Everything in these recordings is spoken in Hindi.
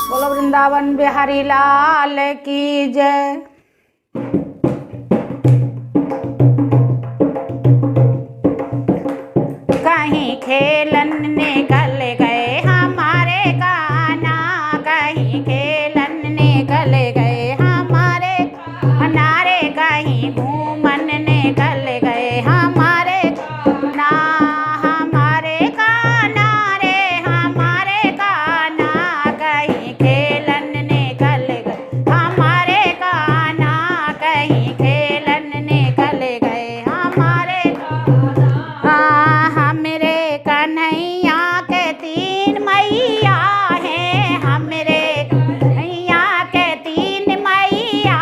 बोलो वृंदावन बिहारी लाल की जय। कहीं खेलन निकल गए हमारे कान्हा, कहीं खेलन निकल गए हमारे नारे, कहीं घूमन निकल गए हमारे ना, हमारे कान्हा रे हमारे कान्हा, कहीं खेलन निकल गए हमारे कान्हा, कहीं खेलन निकल गए हमारे हमरे कन्हैया के तीन मैया हैं, हमरे कन्हैया के तीन मैया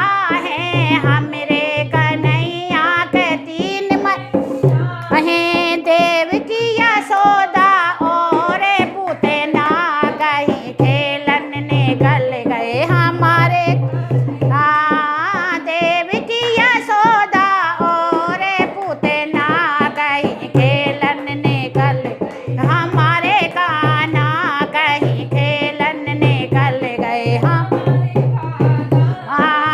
हैं, हमरे कन्हैया के तीन मैया हैं, देवकी यशोदा और पूतना, कहीं खेलन निकल गए हमारे देवकी यशोदा और पूतना, कहीं खेलन निकल हमारे कान्हा, कहीं खेलन निकल गए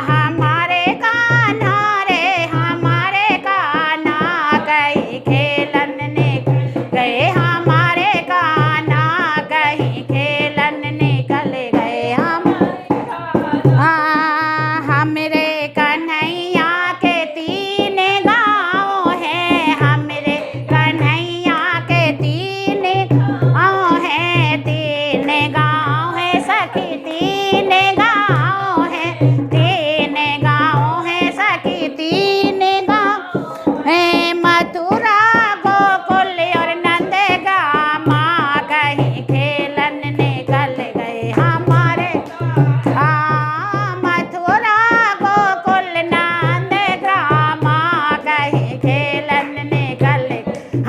हमारे कान्हा रे हमारे कान्हा, कहीं खेलन निकल गए हमारे कान्हा, कहीं खेलन निकल गए हमरे कन्हैया के तीन गाँव हैं, हमरे कन्हैया के तीन गाँव हैं, तीन गाँव है सखी तीन गाँव है, तीन गाँव है सखी तीन गाँव है, मथुरा गोकुल और नंदगामा, कहीं खेलन निकल गए हमारे मथुरा गोकुल नंदगामा, कहीं खेलन निकल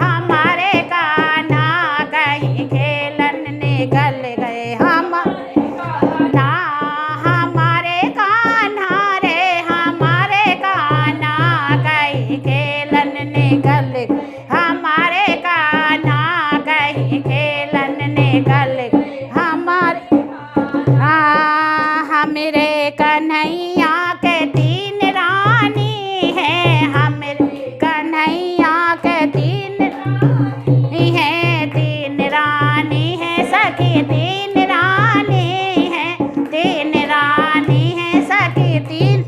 हमारे कान्हा, कहीं खेलन निकल गए हमारे कान्हा रे हमारे कान्हा, कहीं खेलन निकल हमारे कान्हा, कहीं खेलन निकल हमारे हमरे कन्हैया के तीन रानी हैं, हमरे कन्हैया के तीन हैं, तीन रानी है सखी तीन रानी है, तीन रानी है सखी तीन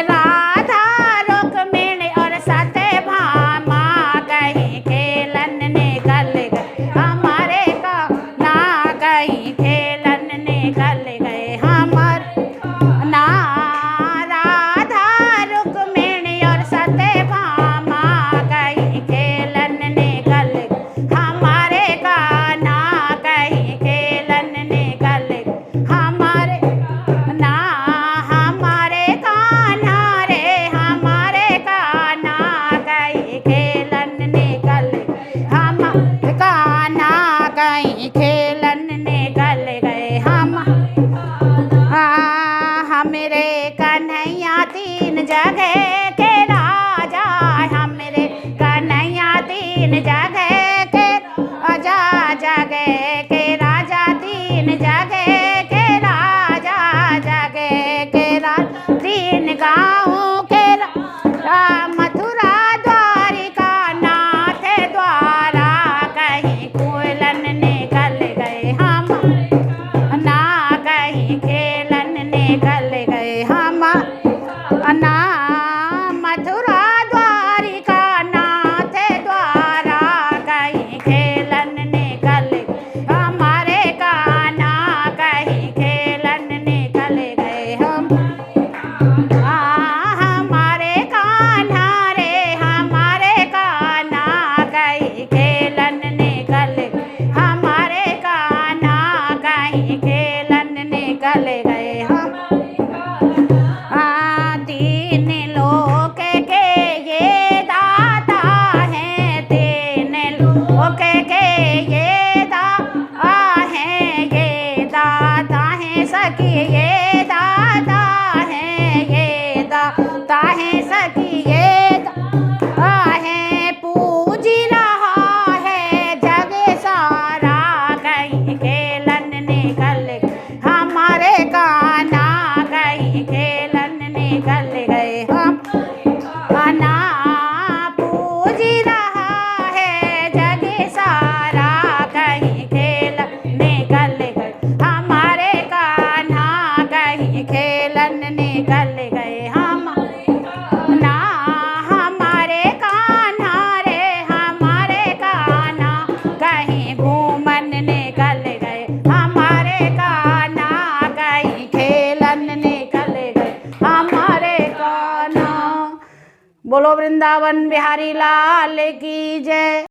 राधा रुक्मिणी और सत्यभामा, कहीं खेलन निकल गए हमारे कान्हा, कहीं खेलन निकल गए हमारे ना, राधा रुक्मिणी और सत्यभामा, कहीं खेलन निकल हमारे कान्हा, कहीं खेलन निकल हमारे ना, हमारे कान्हा रे हमारे कान्हा, कहीं खेलन निकल हमारे कान्हा, कहीं खेलन निकल गए हमरे कन्हैया तीन जगह के राजा, हमरे कन्हैया तीन जगह के राजा, जगह के राजा तीन जगह के राजा, जगह के राजा तीन गाँव के मथुरा द्वारिका नाथ द्वारा, कहीं खेलन निकल गए ना, कहीं खेलन निकल गए ना, मथुरा द्वारिका नाथ द्वारा, कहीं खेलन निकल हमारे कान्हा, कहीं खेलन निकल गए हमारे कान्हा रे हमारे कान्हा, कहीं खेलन निकल हमारे कान्हा, कहीं खेलन निकल गए तीन लोक के ये दाता हैं, तीन लोक के ये दाता हैं, ये दाता हैं सखी ये दाता हैं, ये दाता हैं निकल गए हम ना हमारे कान्हा रे हमारे कान्हा कहीं घूमन निकल गए हमारे कान्हा कहीं खेलन निकल गए हमारे कान्हा। बोलो वृंदावन बिहारी लाल की जय।